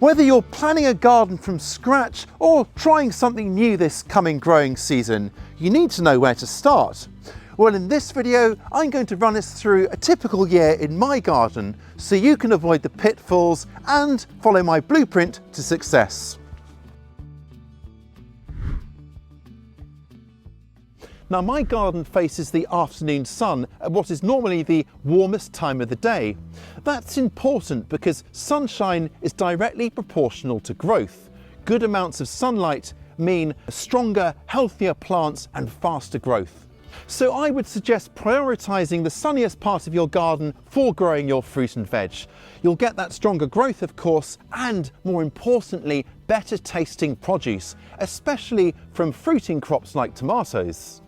Whether you're planning a garden from scratch or trying something new this coming growing season, you need to know where to start. Well, in this video, I'm going to run us through a typical year in my garden so you can avoid the pitfalls and follow my blueprint to success. Now, my garden faces the afternoon sun at what is normally the warmest time of the day. That's important because sunshine is directly proportional to growth. Good amounts of sunlight mean stronger, healthier plants and faster growth. So I would suggest prioritising the sunniest part of your garden for growing your fruit and veg. You'll get that stronger growth, of course, and more importantly, better tasting produce, especially from fruiting crops like tomatoes.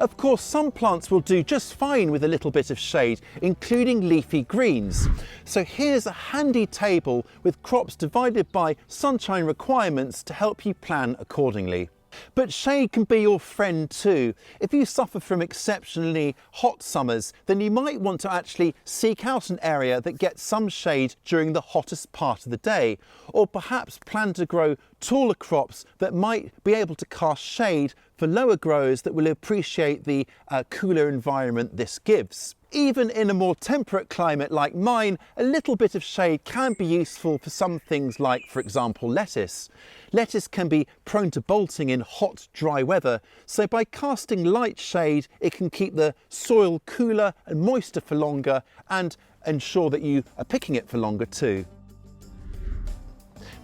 Of course, some plants will do just fine with a little bit of shade, including leafy greens. So here's a handy table with crops divided by sunshine requirements to help you plan accordingly. But shade can be your friend too. If you suffer from exceptionally hot summers, then you might want to actually seek out an area that gets some shade during the hottest part of the day, or perhaps plan to grow taller crops that might be able to cast shade for lower growers that will appreciate the cooler environment this gives. Even in a more temperate climate like mine, a little bit of shade can be useful for some things like, for example, lettuce. Lettuce can be prone to bolting in hot, dry weather, so by casting light shade, it can keep the soil cooler and moister for longer and ensure that you are picking it for longer too.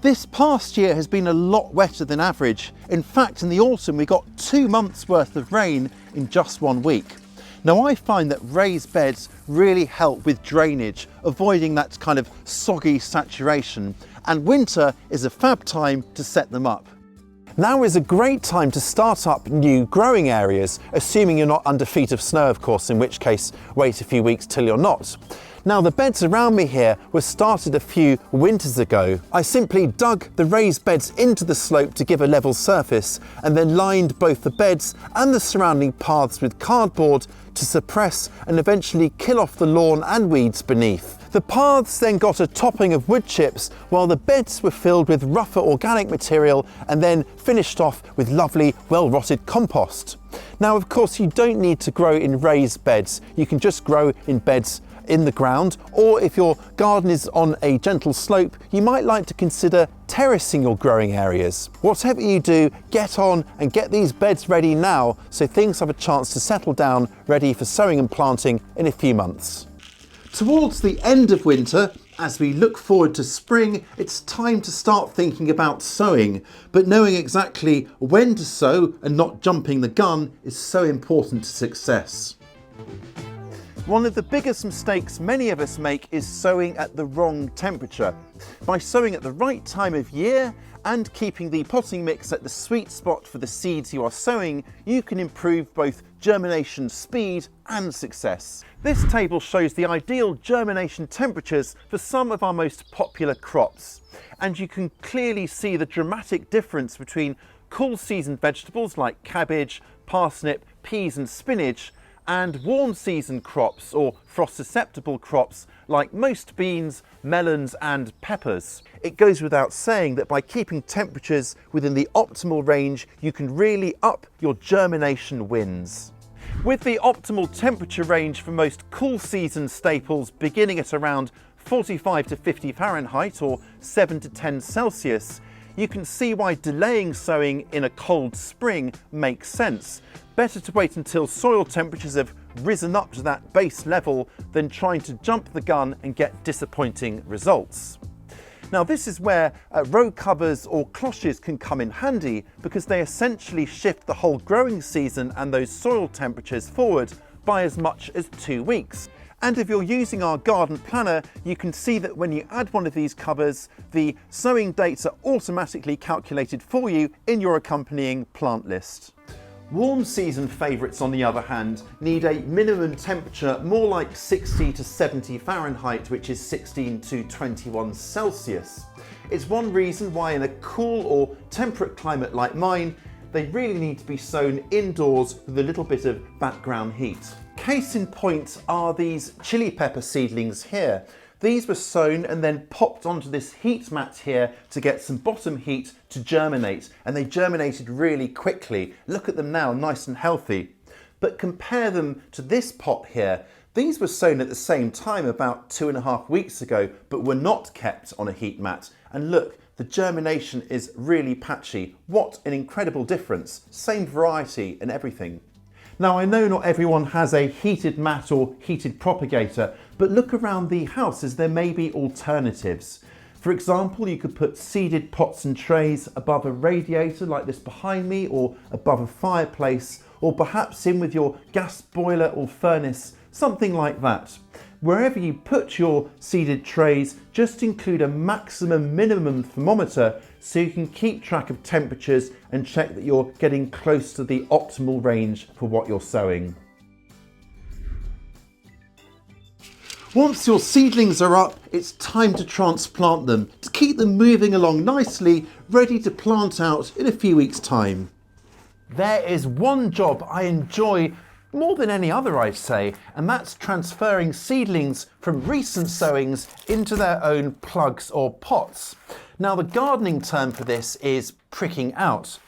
This past year has been a lot wetter than average. In fact, in the autumn, we got 2 months worth of rain in just 1 week. Now, I find that raised beds really help with drainage, avoiding that kind of soggy saturation, and winter is a fab time to set them up. Now is a great time to start up new growing areas, assuming you're not under feet of snow, of course, in which case wait a few weeks till you're not. Now, the beds around me here were started a few winters ago. I simply dug the raised beds into the slope to give a level surface and then lined both the beds and the surrounding paths with cardboard to suppress and eventually kill off the lawn and weeds beneath. The paths then got a topping of wood chips while the beds were filled with rougher organic material and then finished off with lovely, well-rotted compost. Now, of course, you don't need to grow in raised beds. You can just grow in beds in the ground, or if your garden is on a gentle slope, you might like to consider terracing your growing areas. Whatever you do, get on and get these beds ready now so things have a chance to settle down, ready for sowing and planting in a few months. Towards the end of winter, as we look forward to spring, it's time to start thinking about sowing, but knowing exactly when to sow and not jumping the gun is so important to success. One of the biggest mistakes many of us make is sowing at the wrong temperature. By sowing at the right time of year and keeping the potting mix at the sweet spot for the seeds you are sowing, you can improve both germination speed and success. This table shows the ideal germination temperatures for some of our most popular crops. And you can clearly see the dramatic difference between cool season vegetables like cabbage, parsnip, peas and spinach, and warm season crops or frost susceptible crops like most beans, melons and peppers. It goes without saying that by keeping temperatures within the optimal range, you can really up your germination wins. With the optimal temperature range for most cool season staples beginning at around 45 to 50 Fahrenheit or 7 to 10 Celsius, you can see why delaying sowing in a cold spring makes sense. Better to wait until soil temperatures have risen up to that base level than trying to jump the gun and get disappointing results. Now, this is where row covers or cloches can come in handy because they essentially shift the whole growing season and those soil temperatures forward by as much as 2 weeks. And if you're using our garden planner, you can see that when you add one of these covers, the sowing dates are automatically calculated for you in your accompanying plant list. Warm season favourites, on the other hand, need a minimum temperature more like 60 to 70 Fahrenheit, which is 16 to 21 Celsius. It's one reason why in a cool or temperate climate like mine, they really need to be sown indoors with a little bit of background heat. Case in point are these chili pepper seedlings here. These were sown and then popped onto this heat mat here to get some bottom heat to germinate, and they germinated really quickly. Look at them now, nice and healthy. But compare them to this pot here. These were sown at the same time about 2.5 weeks ago, but were not kept on a heat mat. And look, the germination is really patchy. What an incredible difference. Same variety and everything. Now, I know not everyone has a heated mat or heated propagator, but look around the house as there may be alternatives. For example, you could put seeded pots and trays above a radiator like this behind me, or above a fireplace, or perhaps in with your gas boiler or furnace, something like that. Wherever you put your seeded trays, just include a maximum minimum thermometer so you can keep track of temperatures and check that you're getting close to the optimal range for what you're sowing. Once your seedlings are up, it's time to transplant them to keep them moving along nicely, ready to plant out in a few weeks' time. There is one job I enjoy more than any other, I'd say, and that's transferring seedlings from recent sowings into their own plugs or pots. Now, the gardening term for this is pricking out.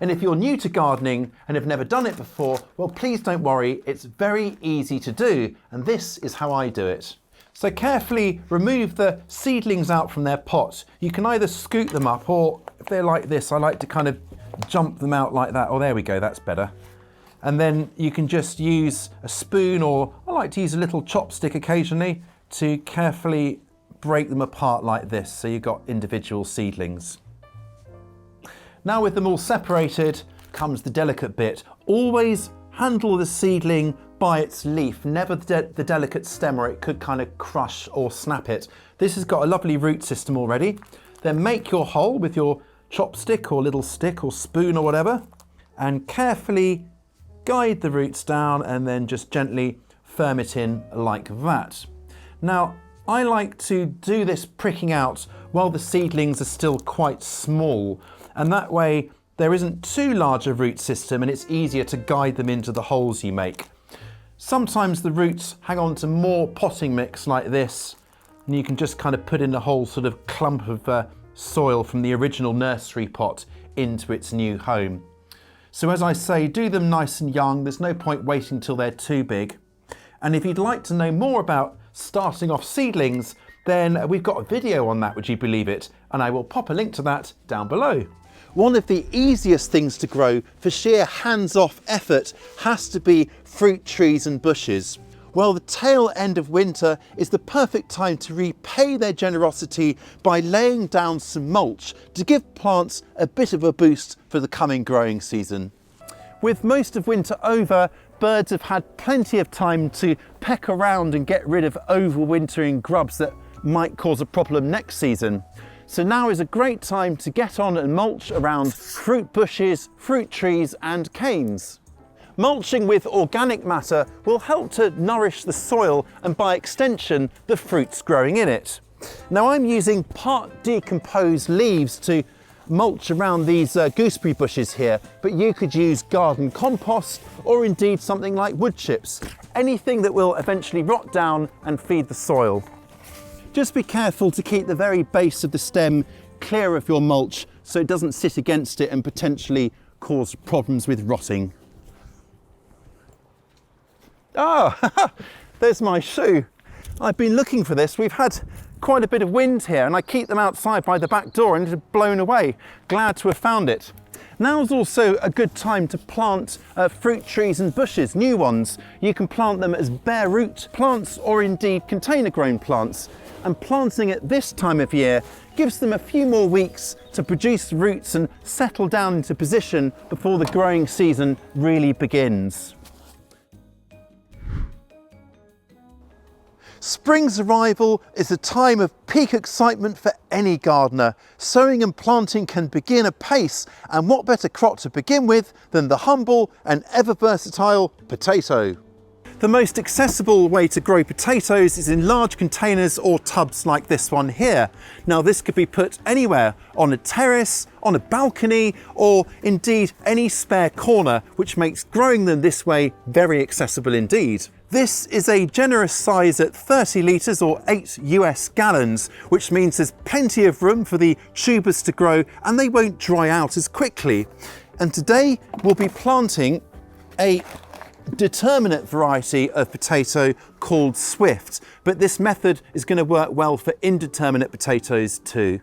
And if you're new to gardening and have never done it before, well, please don't worry, it's very easy to do, and this is how I do it. So carefully remove the seedlings out from their pot. You can either scoop them up, or if they're like this, I like to kind of jump them out like that. Oh, there we go, that's better. And then you can just use a spoon, or I like to use a little chopstick occasionally, to carefully break them apart like this, so you've got individual seedlings. Now, with them all separated comes the delicate bit. Always handle the seedling by its leaf, never the delicate stem, or it could kind of crush or snap it. This has got a lovely root system already. Then make your hole with your chopstick or little stick or spoon or whatever, and carefully guide the roots down and then just gently firm it in like that. Now, I like to do this pricking out while the seedlings are still quite small, and that way there isn't too large a root system and it's easier to guide them into the holes you make. Sometimes the roots hang on to more potting mix like this, and you can just kind of put in a whole sort of clump of soil from the original nursery pot into its new home. So as I say, do them nice and young. There's no point waiting till they're too big. And if you'd like to know more about starting off seedlings, then we've got a video on that, would you believe it? And I will pop a link to that down below. One of the easiest things to grow for sheer hands-off effort has to be fruit trees and bushes. Well, the tail end of winter is the perfect time to repay their generosity by laying down some mulch to give plants a bit of a boost for the coming growing season. With most of winter over, birds have had plenty of time to peck around and get rid of overwintering grubs that might cause a problem next season. So now is a great time to get on and mulch around fruit bushes, fruit trees and canes. Mulching with organic matter will help to nourish the soil and by extension the fruits growing in it. Now, I'm using part decomposed leaves to mulch around these gooseberry bushes here, but you could use garden compost or indeed something like wood chips, anything that will eventually rot down and feed the soil. Just be careful to keep the very base of the stem clear of your mulch so it doesn't sit against it and potentially cause problems with rotting. Ah, there's my shoe. I've been looking for this. We've had quite a bit of wind here and I keep them outside by the back door and it had blown away. Glad to have found it. Now's also a good time to plant fruit trees and bushes, new ones. You can plant them as bare root plants or indeed container grown plants. And planting at this time of year gives them a few more weeks to produce roots and settle down into position before the growing season really begins. Spring's arrival is a time of peak excitement for any gardener. Sowing and planting can begin apace, and what better crop to begin with than the humble and ever versatile potato. The most accessible way to grow potatoes is in large containers or tubs like this one here. Now, this could be put anywhere, on a terrace, on a balcony, or indeed any spare corner, which makes growing them this way very accessible indeed. This is a generous size at 30 litres or 8 US gallons, which means there's plenty of room for the tubers to grow and they won't dry out as quickly. And today we'll be planting a determinate variety of potato called Swift, but this method is going to work well for indeterminate potatoes too.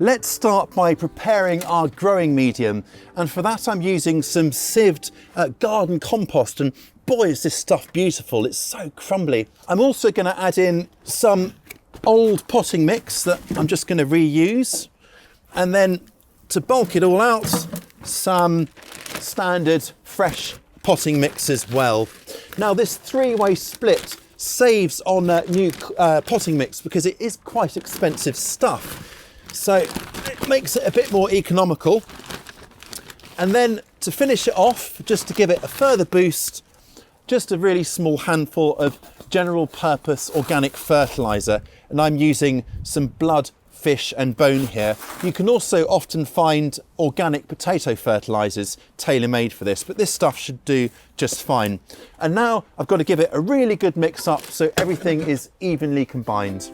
Let's start by preparing our growing medium, and for that I'm using some sieved garden compost, and boy is this stuff beautiful, it's so crumbly. I'm also going to add in some old potting mix that I'm just going to reuse, and then to bulk it all out, some standard fresh potting mix as well. Now this three-way split saves on new potting mix because it is quite expensive stuff. So it makes it a bit more economical. And then to finish it off, just to give it a further boost, just a really small handful of general purpose organic fertiliser. And I'm using some blood, fish and bone here. You can also often find organic potato fertilisers tailor-made for this, but this stuff should do just fine. And now I've got to give it a really good mix up so everything is evenly combined.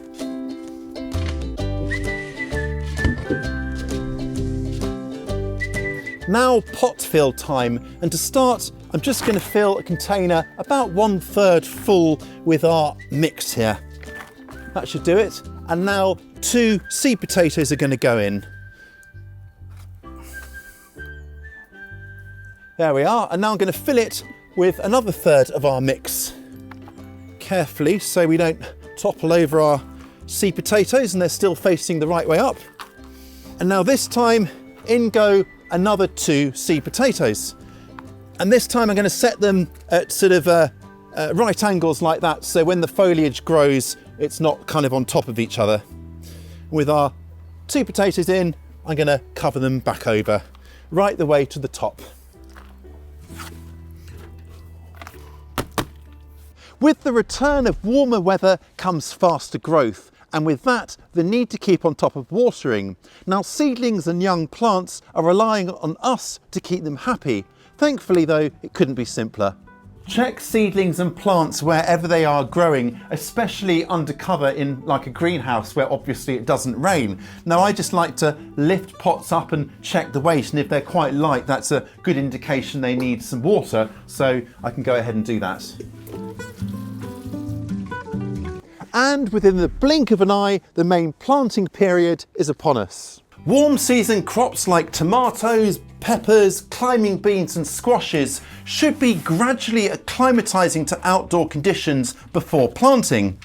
Now pot fill time, and to start I'm just going to fill a container about 1/3 full with our mix here. That should do it. And now 2 seed potatoes are going to go in. There we are, and now I'm going to fill it with another 1/3 of our mix carefully so we don't topple over our seed potatoes and they're still facing the right way up. And now this time in go another 2 seed potatoes, and this time I'm going to set them at sort of right angles like that, so when the foliage grows it's not kind of on top of each other. With our 2 potatoes in, I'm going to cover them back over right the way to the top. With the return of warmer weather comes faster growth, and with that, the need to keep on top of watering. Now, seedlings and young plants are relying on us to keep them happy. Thankfully though, it couldn't be simpler. Check seedlings and plants wherever they are growing, especially under cover in like a greenhouse where obviously it doesn't rain. Now I just like to lift pots up and check the weight, and if they're quite light, that's a good indication they need some water, so I can go ahead and do that. And within the blink of an eye, the main planting period is upon us. Warm season crops like tomatoes, peppers, climbing beans and squashes should be gradually acclimatising to outdoor conditions before planting.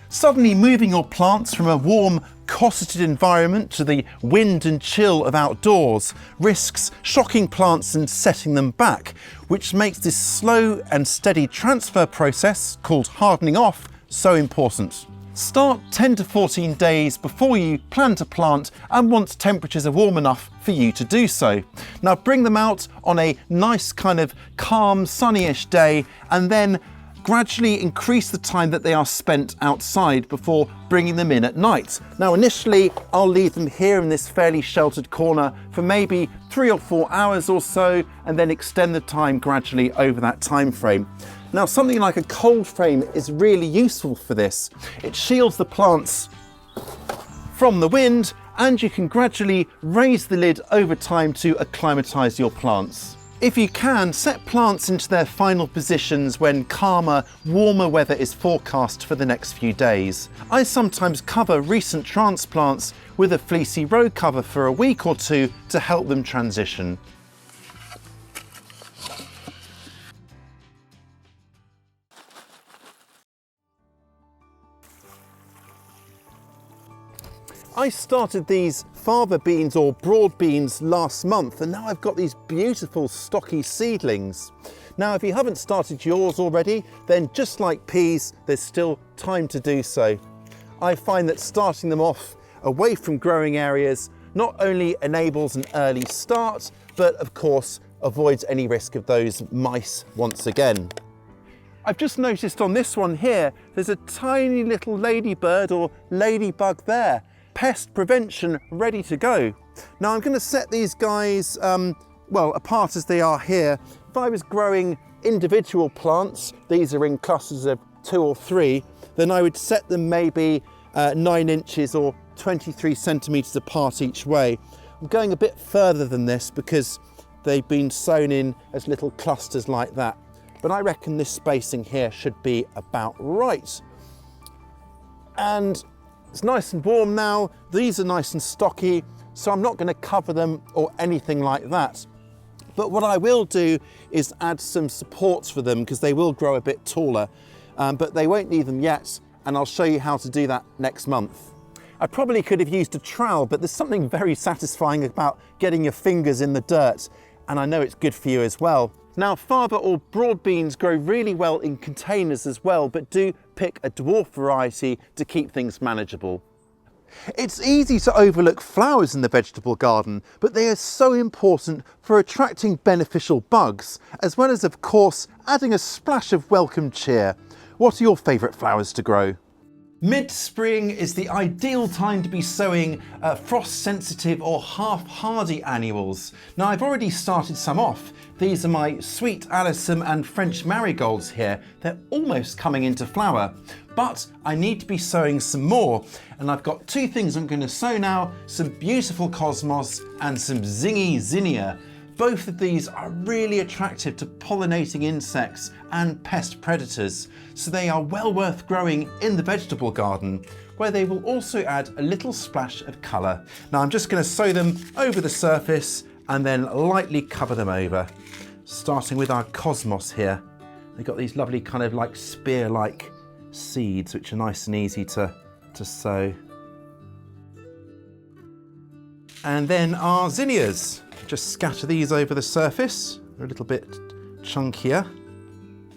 Suddenly moving your plants from a warm, cosseted environment to the wind and chill of outdoors risks shocking plants and setting them back, which makes this slow and steady transfer process, called hardening off, so important. Start 10 to 14 days before you plan to plant and once temperatures are warm enough for you to do so. Now bring them out on a nice kind of calm, sunnyish day, and then gradually increase the time that they are spent outside before bringing them in at night. Now initially I'll leave them here in this fairly sheltered corner for maybe 3 or 4 hours or so, and then extend the time gradually over that time frame. Now something like a cold frame is really useful for this. It shields the plants from the wind, and you can gradually raise the lid over time to acclimatise your plants. If you can, set plants into their final positions when calmer, warmer weather is forecast for the next few days. I sometimes cover recent transplants with a fleecy row cover for a week or 2 to help them transition. I started these fava beans or broad beans last month, and now I've got these beautiful stocky seedlings. Now if you haven't started yours already, then just like peas, there's still time to do so. I find that starting them off away from growing areas not only enables an early start, but of course avoids any risk of those mice once again. I've just noticed on this one here, there's a tiny little ladybird or ladybug there. Pest prevention ready to go. Now I'm going to set these guys well, apart as they are here, if I was growing individual plants, these are in clusters of 2 or 3, then I would set them maybe 9 inches or 23 centimetres apart each way. I'm going a bit further than this because they've been sown in as little clusters like that. But I reckon this spacing here should be about right. And it's nice and warm now. These are nice and stocky, so I'm not going to cover them or anything like that. But what I will do is add some supports for them because they will grow a bit taller, but they won't need them yet, and I'll show you how to do that next month. I probably could have used a trowel, but there's something very satisfying about getting your fingers in the dirt, and I know it's good for you as well. Now, fava or broad beans grow really well in containers as well, but do pick a dwarf variety to keep things manageable. It's easy to overlook flowers in the vegetable garden, but they are so important for attracting beneficial bugs, as well as, of course, adding a splash of welcome cheer. What are your favourite flowers to grow? Mid-spring is the ideal time to be sowing frost-sensitive or half-hardy annuals. Now, I've already started some off. These are my Sweet Alyssum and French marigolds here. They're almost coming into flower, but I need to be sowing some more. And I've got 2 things I'm going to sow now, some beautiful cosmos and some zingy zinnia. Both of these are really attractive to pollinating insects and pest predators, so they are well worth growing in the vegetable garden, where they will also add a little splash of colour. Now I'm just going to sow them over the surface and then lightly cover them over, starting with our cosmos here. They've got these lovely kind of like spear-like seeds, which are nice and easy to sow. And then our zinnias. Just scatter these over the surface. They're a little bit chunkier.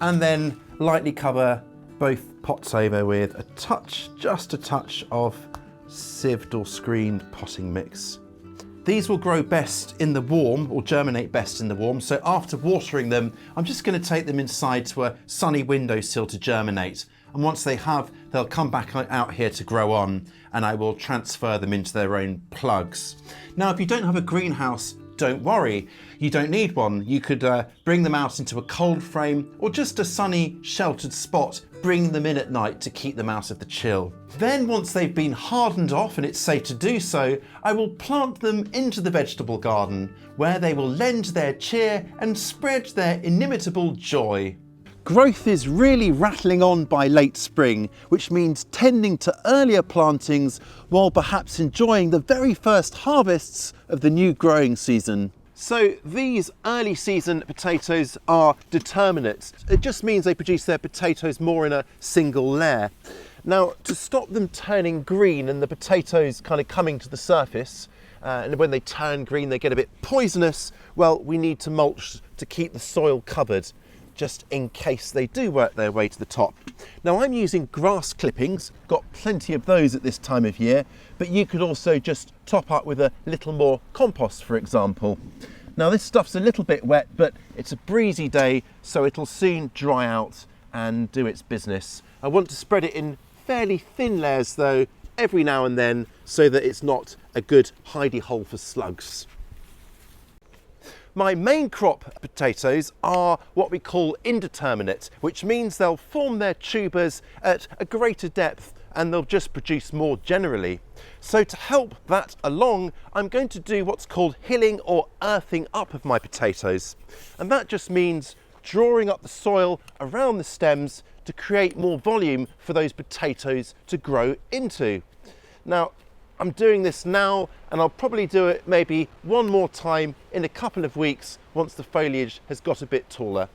And then lightly cover both pots over with a touch, just a touch of sieved or screened potting mix. These will grow best in the warm, or germinate best in the warm, so after watering them, I'm just going to take them inside to a sunny windowsill to germinate. And once they have, they'll come back out here to grow on, and I will transfer them into their own plugs. Now, if you don't have a greenhouse, don't worry, you don't need one. You could bring them out into a cold frame or just a sunny, sheltered spot, bring them in at night to keep them out of the chill. Then once they've been hardened off and it's safe to do so, I will plant them into the vegetable garden, where they will lend their cheer and spread their inimitable joy. Growth is really rattling on by late spring, which means tending to earlier plantings while perhaps enjoying the very first harvests of the new growing season. So these early season potatoes are determinate. It just means they produce their potatoes more in a single layer. Now, to stop them turning green and the potatoes kind of coming to the surface, and when they turn green they get a bit poisonous, well, we need to mulch to keep the soil covered, just in case they do work their way to the top. Now, I'm using grass clippings, got plenty of those at this time of year, but you could also just top up with a little more compost, for example. Now, this stuff's a little bit wet, but it's a breezy day, so it'll soon dry out and do its business. I want to spread it in fairly thin layers though, every now and then, so that it's not a good hidey hole for slugs. My main crop potatoes are what we call indeterminate, which means they'll form their tubers at a greater depth and they'll just produce more generally. So to help that along, I'm going to do what's called hilling or earthing up of my potatoes. And that just means drawing up the soil around the stems to create more volume for those potatoes to grow into. Now, I'm doing this now, and I'll probably do it maybe one more time in a couple of weeks once the foliage has got a bit taller.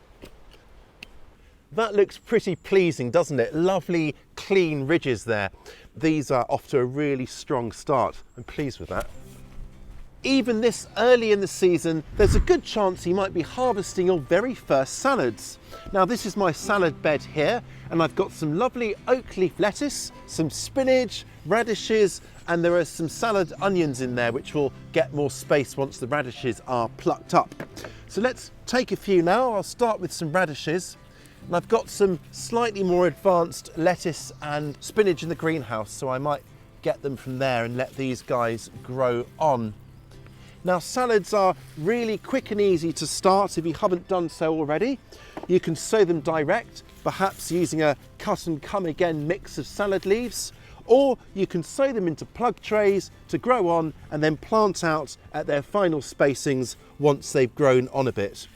That looks pretty pleasing, doesn't it? Lovely, clean ridges there. These are off to a really strong start. I'm pleased with that. Even this early in the season, there's a good chance you might be harvesting your very first salads. Now, this is my salad bed here, and I've got some lovely oak leaf lettuce, some spinach, radishes, and there are some salad onions in there which will get more space once the radishes are plucked up. So let's take a few now. I'll start with some radishes. And I've got some slightly more advanced lettuce and spinach in the greenhouse, so I might get them from there and let these guys grow on. Now salads are really quick and easy to start if you haven't done so already. You can sow them direct, perhaps using a cut and come again mix of salad leaves, or you can sow them into plug trays to grow on and then plant out at their final spacings once they've grown on a bit.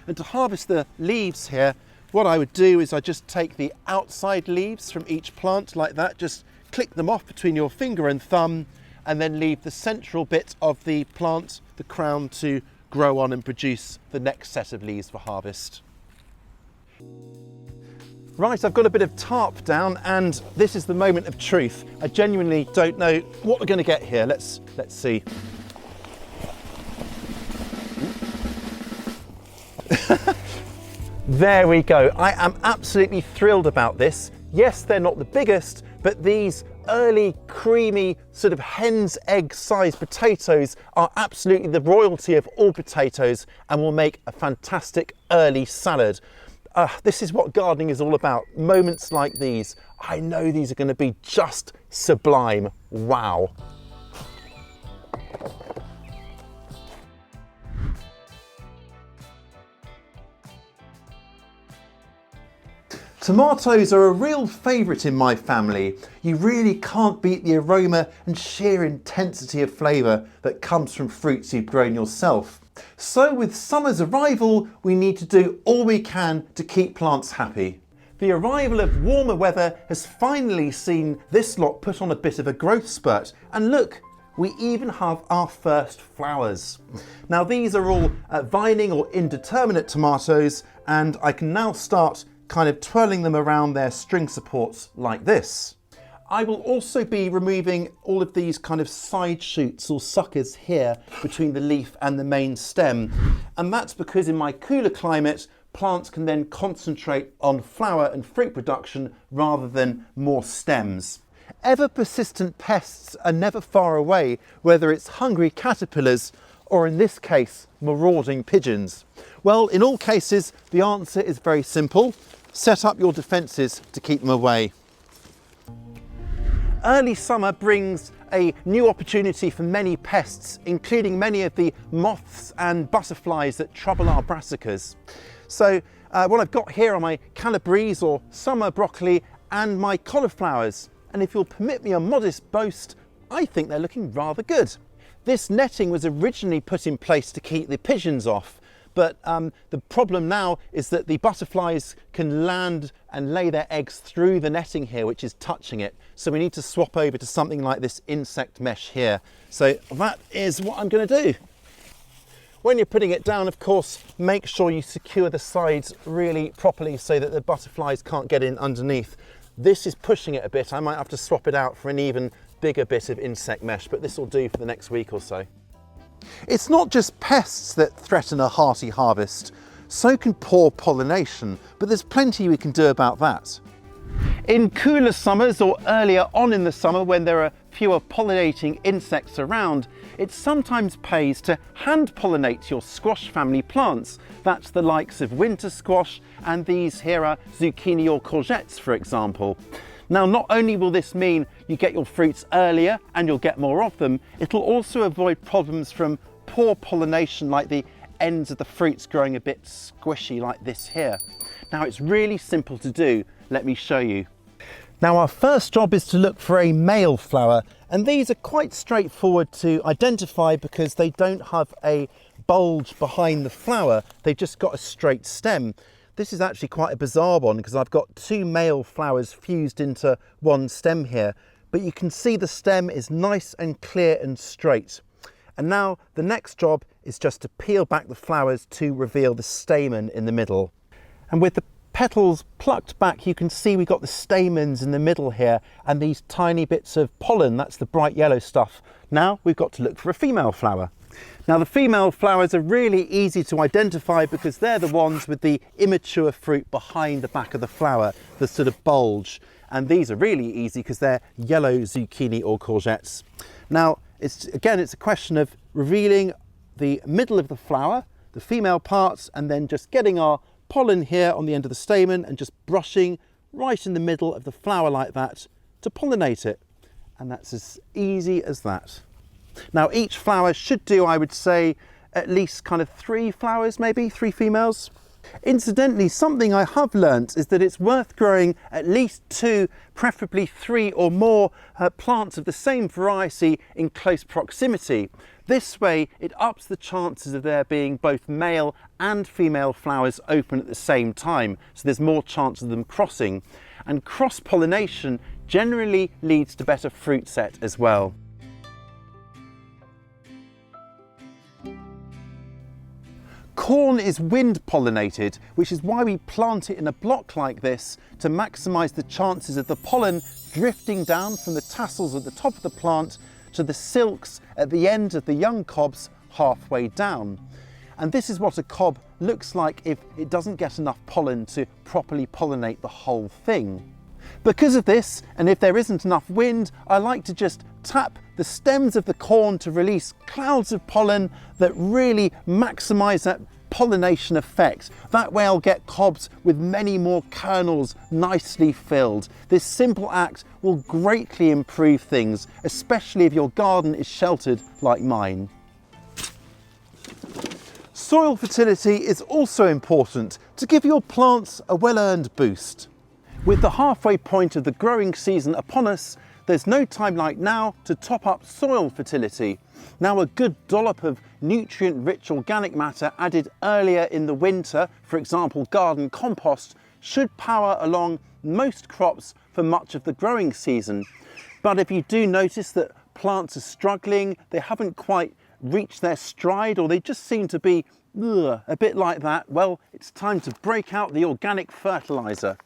And to harvest the leaves here, what I would do is I just take the outside leaves from each plant like that, just click them off between your finger and thumb, and then leave the central bit of the plant, the crown, to grow on and produce the next set of leaves for harvest. Right, I've got a bit of tarp down and this is the moment of truth. I genuinely don't know what we're going to get here. Let's see. There we go. I am absolutely thrilled about this. Yes, they're not the biggest, but these early creamy sort of hen's egg sized potatoes are absolutely the royalty of all potatoes and will make a fantastic early salad. This is what gardening is all about. Moments like these. I know these are going to be just sublime. Wow. Tomatoes are a real favourite in my family. You really can't beat the aroma and sheer intensity of flavour that comes from fruits you've grown yourself. So with summer's arrival, we need to do all we can to keep plants happy. The arrival of warmer weather has finally seen this lot put on a bit of a growth spurt. And look, we even have our first flowers. Now these are all vining or indeterminate tomatoes, and I can now start kind of twirling them around their string supports like this. I will also be removing all of these kind of side shoots or suckers here between the leaf and the main stem. And that's because in my cooler climate, plants can then concentrate on flower and fruit production rather than more stems. Ever persistent pests are never far away, whether it's hungry caterpillars or in this case, marauding pigeons. Well, in all cases, the answer is very simple. Set up your defences to keep them away. Early summer brings a new opportunity for many pests, including many of the moths and butterflies that trouble our brassicas. So what I've got here are my calabrese or summer broccoli and my cauliflowers. And if you'll permit me a modest boast, I think they're looking rather good. This netting was originally put in place to keep the pigeons off. But the problem now is that the butterflies can land and lay their eggs through the netting here, which is touching it. So we need to swap over to something like this insect mesh here. So that is what I'm going to do. When you're putting it down, of course, make sure you secure the sides really properly so that the butterflies can't get in underneath. This is pushing it a bit. I might have to swap it out for an even bigger bit of insect mesh, but this will do for the next week or so. It's not just pests that threaten a hearty harvest, so can poor pollination, but there's plenty we can do about that. In cooler summers or earlier on in the summer when there are fewer pollinating insects around, it sometimes pays to hand pollinate your squash family plants. That's the likes of winter squash, and these here are zucchini or courgettes, for example. Now, not only will this mean you get your fruits earlier and you'll get more of them, it'll also avoid problems from poor pollination like the ends of the fruits growing a bit squishy like this here. Now, it's really simple to do. Let me show you. Now, our first job is to look for a male flower, and these are quite straightforward to identify because they don't have a bulge behind the flower. They've just got a straight stem. This is actually quite a bizarre one because I've got two male flowers fused into one stem here, but you can see the stem is nice and clear and straight. And now the next job is just to peel back the flowers to reveal the stamen in the middle. And with the petals plucked back, you can see we've got the stamens in the middle here and these tiny bits of pollen, that's the bright yellow stuff. Now we've got to look for a female flower. Now the female flowers are really easy to identify because they're the ones with the immature fruit behind the back of the flower, the sort of bulge. And these are really easy because they're yellow zucchini or courgettes. Now it's a question of revealing the middle of the flower, the female parts, and then just getting our pollen here on the end of the stamen and just brushing right in the middle of the flower like that to pollinate it. And that's as easy as that. Now each flower should do, I would say, at least kind of 3 flowers, maybe 3 females. Incidentally, something I have learnt is that it's worth growing at least 2, preferably 3 or more plants of the same variety in close proximity. This way it ups the chances of there being both male and female flowers open at the same time, so there's more chance of them crossing. And cross-pollination generally leads to better fruit set as well. Corn is wind pollinated, which is why we plant it in a block like this to maximise the chances of the pollen drifting down from the tassels at the top of the plant to the silks at the end of the young cobs halfway down. And this is what a cob looks like if it doesn't get enough pollen to properly pollinate the whole thing. Because of this, and if there isn't enough wind, I like to just tap the stems of the corn to release clouds of pollen that really maximise that pollination effect. That way I'll get cobs with many more kernels nicely filled. This simple act will greatly improve things, especially if your garden is sheltered like mine. Soil fertility is also important to give your plants a well-earned boost. With the halfway point of the growing season upon us, there's no time like now to top up soil fertility. Now, a good dollop of nutrient-rich organic matter added earlier in the winter, for example garden compost, should power along most crops for much of the growing season. But if you do notice that plants are struggling, they haven't quite reached their stride, or they just seem to be a bit like that, well, it's time to break out the organic fertiliser.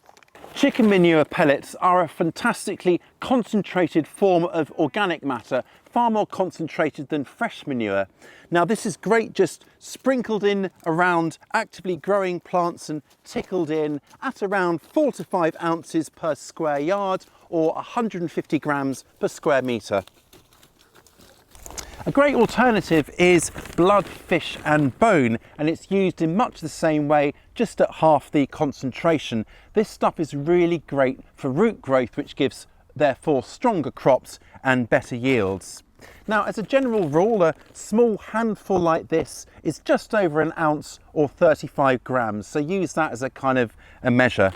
Chicken manure pellets are a fantastically concentrated form of organic matter, far more concentrated than fresh manure. Now this is great just sprinkled in around actively growing plants and tickled in at around 4 to 5 ounces per square yard or 150 grams per square metre. A great alternative is blood, fish and bone, and it's used in much the same way, just at half the concentration. This stuff is really great for root growth, which gives therefore stronger crops and better yields. Now, as a general rule, a small handful like this is just over an ounce or 35 grams, so use that as a kind of a measure.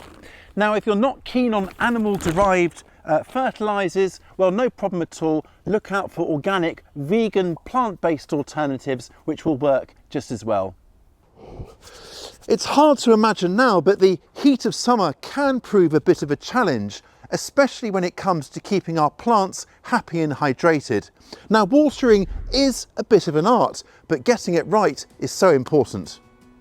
Now, if you're not keen on animal-derived fertilisers, well, no problem at all. Look out for organic, vegan, plant-based alternatives which will work just as well. It's hard to imagine now, but the heat of summer can prove a bit of a challenge, especially when it comes to keeping our plants happy and hydrated. Now, watering is a bit of an art, but getting it right is so important.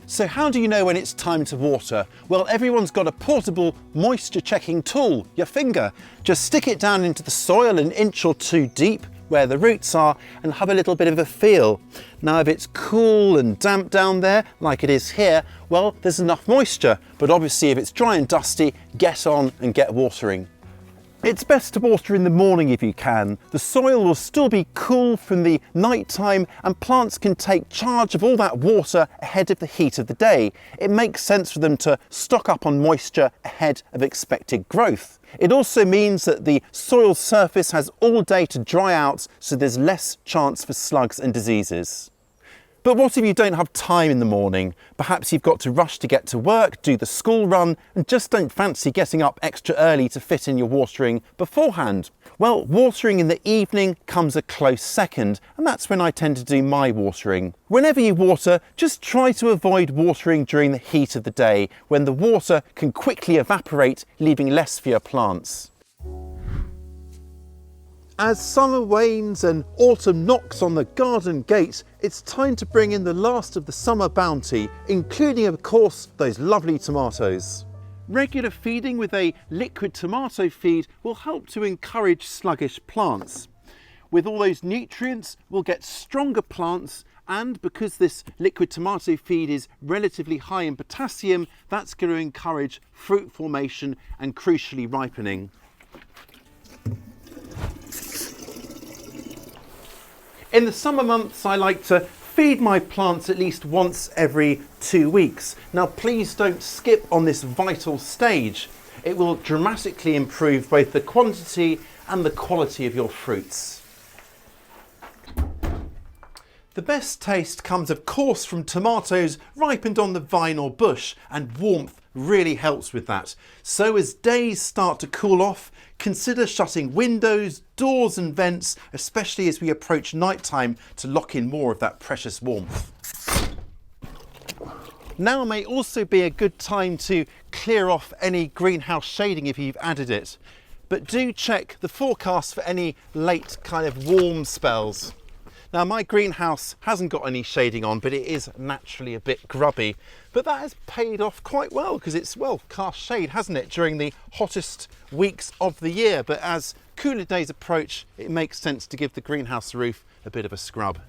So how do you know when it's time to water? Well, everyone's got a portable moisture checking tool, your finger. Just stick it down into the soil an inch or 2 deep where the roots are and have a little bit of a feel. Now, if it's cool and damp down there, like it is here, well, there's enough moisture. But obviously if it's dry and dusty, get on and get watering. It's best to water in the morning if you can. The soil will still be cool from the night time and plants can take charge of all that water ahead of the heat of the day. It makes sense for them to stock up on moisture ahead of expected growth. It also means that the soil surface has all day to dry out, so there's less chance for slugs and diseases. But what if you don't have time in the morning? Perhaps you've got to rush to get to work, do the school run, and just don't fancy getting up extra early to fit in your watering beforehand. Well, watering in the evening comes a close second, and that's when I tend to do my watering. Whenever you water, just try to avoid watering during the heat of the day, when the water can quickly evaporate, leaving less for your plants. As summer wanes and autumn knocks on the garden gate, it's time to bring in the last of the summer bounty, including, of course, those lovely tomatoes. Regular feeding with a liquid tomato feed will help to encourage sluggish plants. With all those nutrients, we'll get stronger plants, and because this liquid tomato feed is relatively high in potassium, that's going to encourage fruit formation and crucially ripening. In the summer months, I like to feed my plants at least once every 2 weeks. Now, please don't skip on this vital stage. It will dramatically improve both the quantity and the quality of your fruits. The best taste comes of course from tomatoes ripened on the vine or bush, and warmth really helps with that. So as days start to cool off, consider shutting windows, doors and vents, especially as we approach nighttime, to lock in more of that precious warmth. Now may also be a good time to clear off any greenhouse shading if you've added it, but do check the forecast for any late kind of warm spells. Now my greenhouse hasn't got any shading on, but it is naturally a bit grubby, but that has paid off quite well because it's, well, cast shade, hasn't it, during the hottest weeks of the year. But as cooler days approach, it makes sense to give the greenhouse roof a bit of a scrub.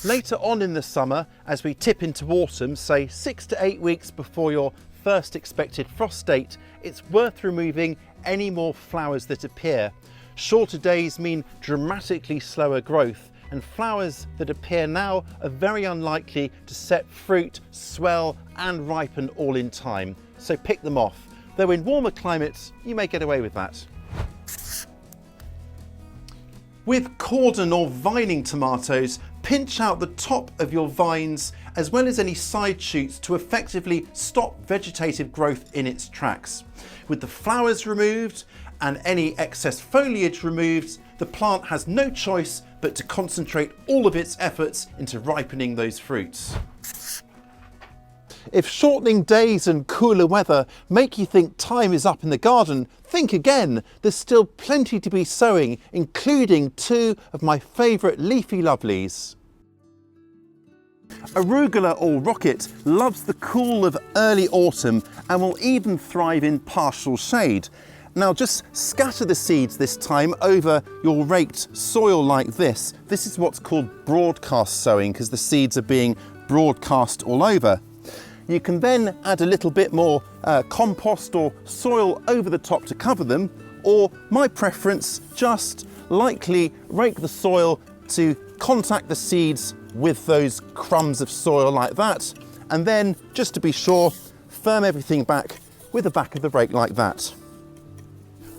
Later on in the summer, as we tip into autumn, say 6 to 8 weeks before your first expected frost date, it's worth removing any more flowers that appear. Shorter days mean dramatically slower growth, and flowers that appear now are very unlikely to set fruit, swell and ripen all in time, so pick them off, though in warmer climates you may get away with that. With cordon or vining tomatoes, pinch out the top of your vines as well as any side shoots to effectively stop vegetative growth in its tracks. With the flowers removed and any excess foliage removed, the plant has no choice but to concentrate all of its efforts into ripening those fruits. If shortening days and cooler weather make you think time is up in the garden, think again. There's still plenty to be sowing, including 2 of my favourite leafy lovelies. Arugula or rocket loves the cool of early autumn and will even thrive in partial shade. Now just scatter the seeds this time over your raked soil like this. This is what's called broadcast sowing because the seeds are being broadcast all over. You can then add a little bit more compost or soil over the top to cover them, or my preference, just lightly rake the soil to contact the seeds with those crumbs of soil like that, and then, just to be sure, firm everything back with the back of the rake like that.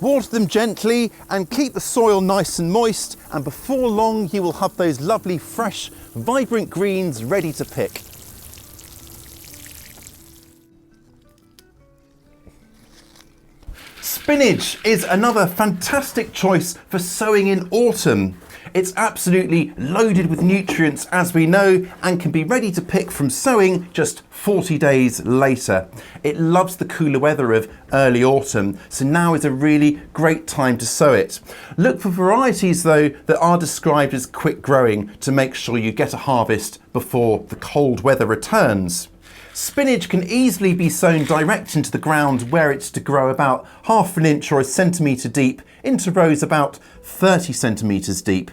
Water them gently and keep the soil nice and moist, and before long you will have those lovely fresh, vibrant greens ready to pick. Spinach is another fantastic choice for sowing in autumn. It's absolutely loaded with nutrients, as we know, and can be ready to pick from sowing just 40 days later. It loves the cooler weather of early autumn, so now is a really great time to sow it. Look for varieties though that are described as quick growing to make sure you get a harvest before the cold weather returns. Spinach can easily be sown direct into the ground where it's to grow about ½ an inch or 1 centimetre deep into rows about 30 centimetres deep.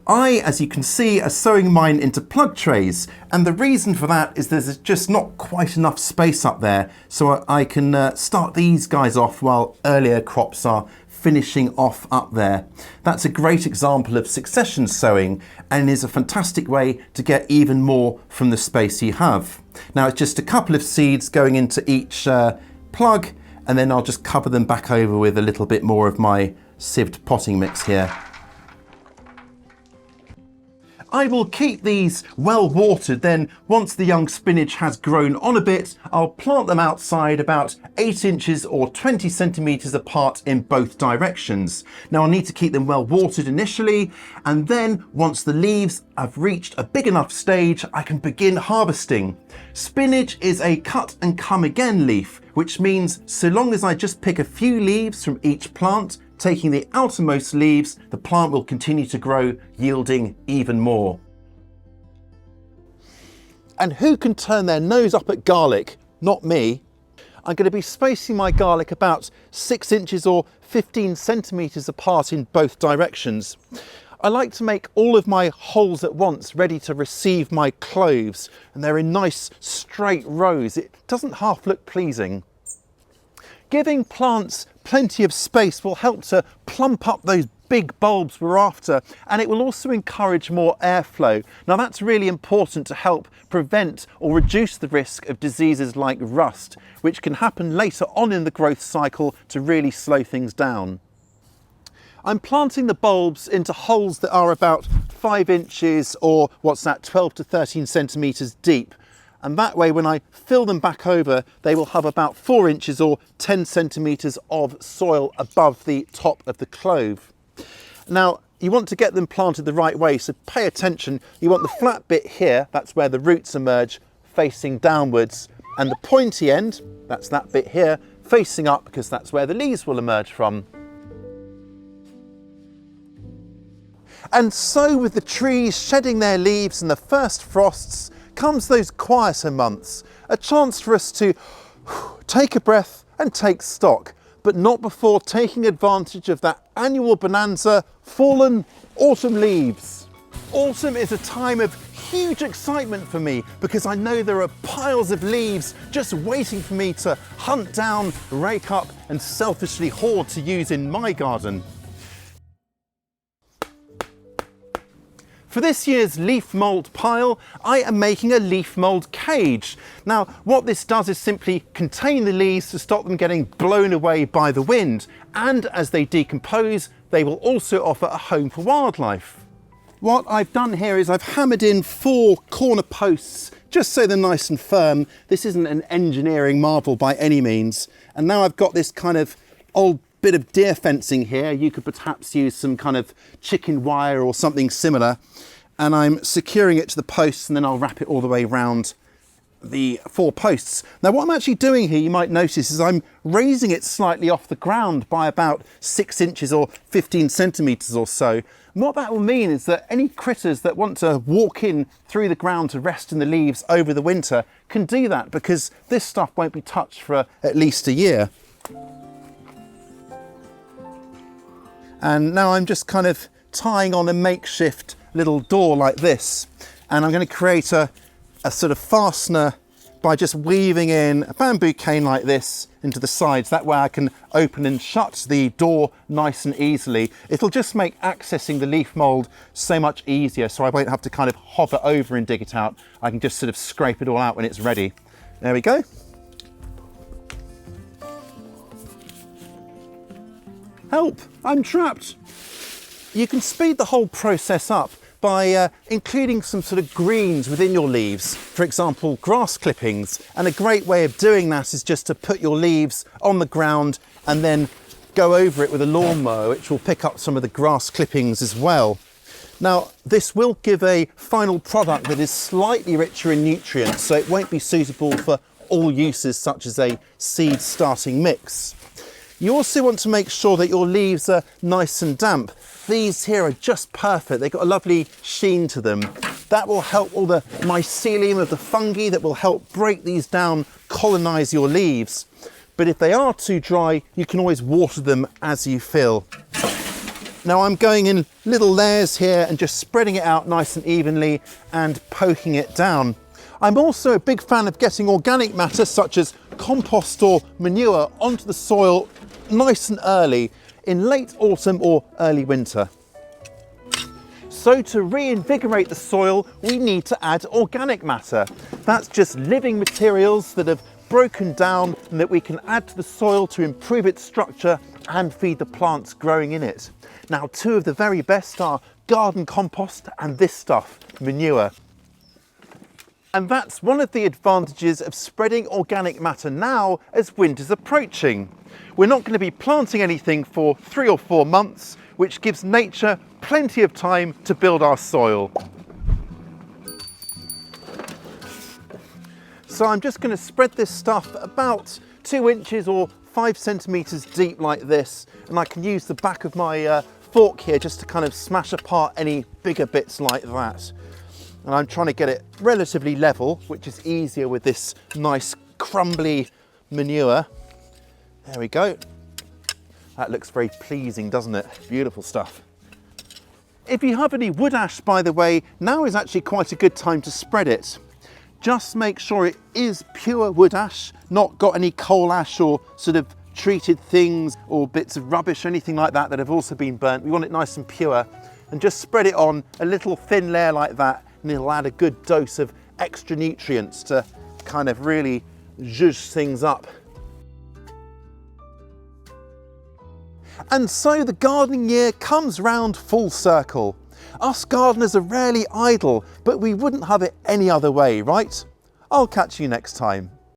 I, as you can see, are sowing mine into plug trays, and the reason for that is there's just not quite enough space up there, so I can start these guys off while earlier crops are finishing off up there. That's a great example of succession sowing and is a fantastic way to get even more from the space you have. Now it's just a couple of seeds going into each plug, and then I'll just cover them back over with a little bit more of my sieved potting mix here. I will keep these well watered, then once the young spinach has grown on a bit, I'll plant them outside about 8 inches or 20 centimetres apart in both directions. Now I'll need to keep them well watered initially, and then once the leaves have reached a big enough stage, I can begin harvesting. Spinach is a cut and come again leaf, which means so long as I just pick a few leaves from each plant, taking the outermost leaves, the plant will continue to grow, yielding even more. And who can turn their nose up at garlic? Not me. I'm going to be spacing my garlic about 6 inches or 15 centimetres apart in both directions. I like to make all of my holes at once ready to receive my cloves, and they're in nice straight rows. It doesn't half look pleasing. Giving plants plenty of space will help to plump up those big bulbs we're after, and it will also encourage more airflow. Now that's really important to help prevent or reduce the risk of diseases like rust, which can happen later on in the growth cycle to really slow things down. I'm planting the bulbs into holes that are about 5 inches, or what's that, 12 to 13 centimetres deep. And that way, when I fill them back over, they will have about 4 inches or 10 centimetres of soil above the top of the clove. Now, you want to get them planted the right way, so pay attention. You want the flat bit here, that's where the roots emerge, facing downwards, and the pointy end, that's that bit here, facing up, because that's where the leaves will emerge from. And so with the trees shedding their leaves and the first frosts comes those quieter months, a chance for us to take a breath and take stock, but not before taking advantage of that annual bonanza, fallen autumn leaves. Autumn is a time of huge excitement for me because I know there are piles of leaves just waiting for me to hunt down, rake up and selfishly hoard to use in my garden. For this year's leaf mould pile, I am making a leaf mould cage. Now, what this does is simply contain the leaves to stop them getting blown away by the wind, and as they decompose, they will also offer a home for wildlife. What I've done here is I've hammered in 4 corner posts, just so they're nice and firm. This isn't an engineering marvel by any means. And now I've got this kind of old bit of deer fencing here. You could perhaps use some kind of chicken wire or something similar. And I'm securing it to the posts, and then I'll wrap it all the way around the 4 posts. Now what I'm actually doing here, you might notice, is I'm raising it slightly off the ground by about 6 inches or 15 centimetres or so. And what that will mean is that any critters that want to walk in through the ground to rest in the leaves over the winter can do that, because this stuff won't be touched for at least a year. And now I'm just kind of tying on a makeshift little door like this, and I'm going to create a sort of fastener by just weaving in a bamboo cane like this into the sides. That way I can open and shut the door nice and easily. It'll just make accessing the leaf mould so much easier, so I won't have to kind of hover over and dig it out. I can just sort of scrape it all out when it's ready. There we go. Help, I'm trapped. You can speed the whole process up by including some sort of greens within your leaves, for example grass clippings, and a great way of doing that is just to put your leaves on the ground and then go over it with a lawnmower, which will pick up some of the grass clippings as well. Now this will give a final product that is slightly richer in nutrients, so it won't be suitable for all uses such as a seed starting mix. You also want to make sure that your leaves are nice and damp. These here are just perfect. They've got a lovely sheen to them. That will help all the mycelium of the fungi that will help break these down, colonize your leaves. But if they are too dry, you can always water them as you feel. Now I'm going in little layers here and just spreading it out nice and evenly and poking it down. I'm also a big fan of getting organic matter such as compost or manure onto the soil nice and early in late autumn or early winter. So to reinvigorate the soil, we need to add organic matter. That's just living materials that have broken down and that we can add to the soil to improve its structure and feed the plants growing in it. Now, 2 of the very best are garden compost and this stuff, manure. And that's one of the advantages of spreading organic matter now as winter's approaching. We're not going to be planting anything for 3 or 4 months, which gives nature plenty of time to build our soil. So I'm just going to spread this stuff about 2 inches or 5 centimetres deep like this, and I can use the back of my fork here just to kind of smash apart any bigger bits like that. And I'm trying to get it relatively level, which is easier with this nice crumbly manure. There we go. That looks very pleasing, doesn't it? Beautiful stuff. If you have any wood ash, by the way, now is actually quite a good time to spread it. Just make sure it is pure wood ash, not got any coal ash or sort of treated things or bits of rubbish or anything like that that have also been burnt. We want it nice and pure, and just spread it on a little thin layer like that, and it'll add a good dose of extra nutrients to kind of really zhuzh things up. And so the gardening year comes round full circle. Us gardeners are rarely idle, but we wouldn't have it any other way, right? I'll catch you next time.